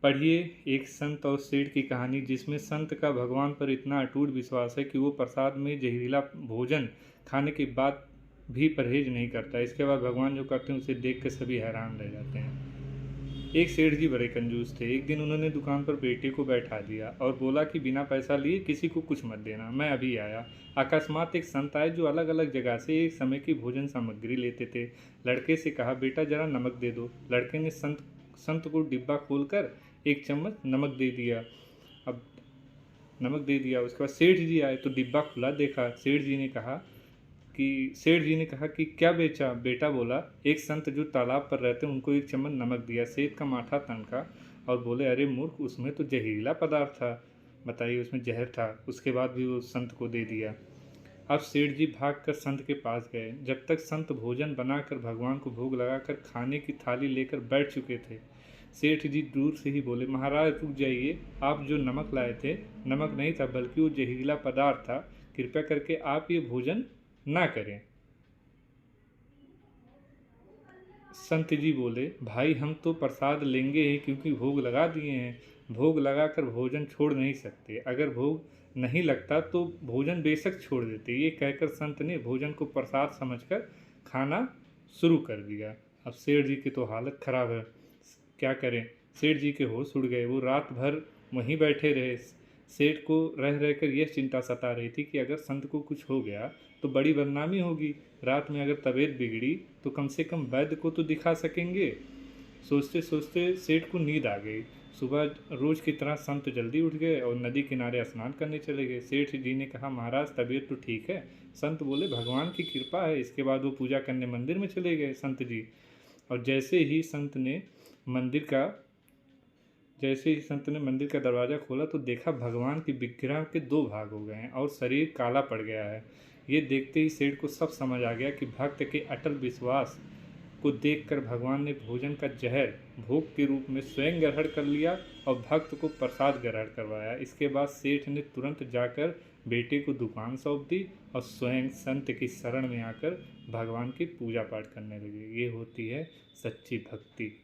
पढ़िए एक संत और सेठ की कहानी, जिसमें संत का भगवान पर इतना अटूट विश्वास है कि वो प्रसाद में जहरीला भोजन खाने के बाद भी परहेज नहीं करता। इसके बाद भगवान जो करते हैं उसे देख कर सभी हैरान रह जाते हैं। एक सेठ जी बड़े कंजूस थे। एक दिन उन्होंने दुकान पर बेटे को बैठा दिया और बोला कि बिना पैसा लिए किसी को कुछ मत देना, मैं अभी आया। अकस्मात एक संत आए जो अलग अलग जगह से एक समय की भोजन सामग्री लेते थे। लड़के से कहा, बेटा जरा नमक दे दो। लड़के ने संत को डिब्बा खोलकर एक चम्मच नमक दे दिया। अब नमक दे दिया, उसके बाद सेठ जी आए तो डिब्बा खुला देखा। सेठ जी ने कहा कि क्या बेचा? बेटा बोला, एक संत जो तालाब पर रहते उनको एक चम्मच नमक दिया। सेठ का माथा तनका और बोले, अरे मूर्ख, उसमें तो जहरीला पदार्थ था। बताइए, उसमें जहर था, उसके बाद भी वो संत को दे दिया। अब सेठ जी भागकर संत के पास गए। जब तक संत भोजन बनाकर भगवान को भोग लगाकर खाने की थाली लेकर बैठ चुके थे, सेठ जी दूर से ही बोले, महाराज रुक जाइए, आप जो नमक लाए थे नमक नहीं था बल्कि वो जहरीला पदार्थ था। कृपया करके आप ये भोजन ना करें। संत जी बोले, भाई हम तो प्रसाद लेंगे ही, क्योंकि भोग लगा दिए हैं। भोग लगाकर भोजन छोड़ नहीं सकते। अगर भोग नहीं लगता तो भोजन बेशक छोड़ देते। ये कहकर संत ने भोजन को प्रसाद समझकर खाना शुरू कर दिया। अब सेठ जी की तो हालत खराब है, क्या करें। सेठ जी के होश उड़ गए। वो रात भर वहीं बैठे रहे। सेठ को रह रहकर यह चिंता सता रही थी कि अगर संत को कुछ हो गया तो बड़ी बदनामी होगी। रात में अगर तबीयत बिगड़ी तो कम से कम वैद्य को तो दिखा सकेंगे। सोचते सोचते सेठ को नींद आ गई। सुबह रोज की तरह संत जल्दी उठ गए और नदी किनारे स्नान करने चले गए। सेठ जी ने कहा, महाराज तबीयत तो ठीक है? संत बोले, भगवान की कृपा है। इसके बाद वो पूजा करने मंदिर में चले गए संत जी। और जैसे ही संत ने मंदिर का दरवाज़ा खोला तो देखा भगवान की विग्रह के दो भाग हो गए हैं और शरीर काला पड़ गया है। ये देखते ही सेठ को सब समझ आ गया कि भक्त के अटल विश्वास को देखकर भगवान ने भोजन का जहर भोग के रूप में स्वयं ग्रहण कर लिया और भक्त को प्रसाद ग्रहण करवाया। इसके बाद सेठ ने तुरंत जाकर बेटे को दुकान सौंप दी और स्वयं संत की शरण में आकर भगवान की पूजा पाठ करने लगे। ये होती है सच्ची भक्ति।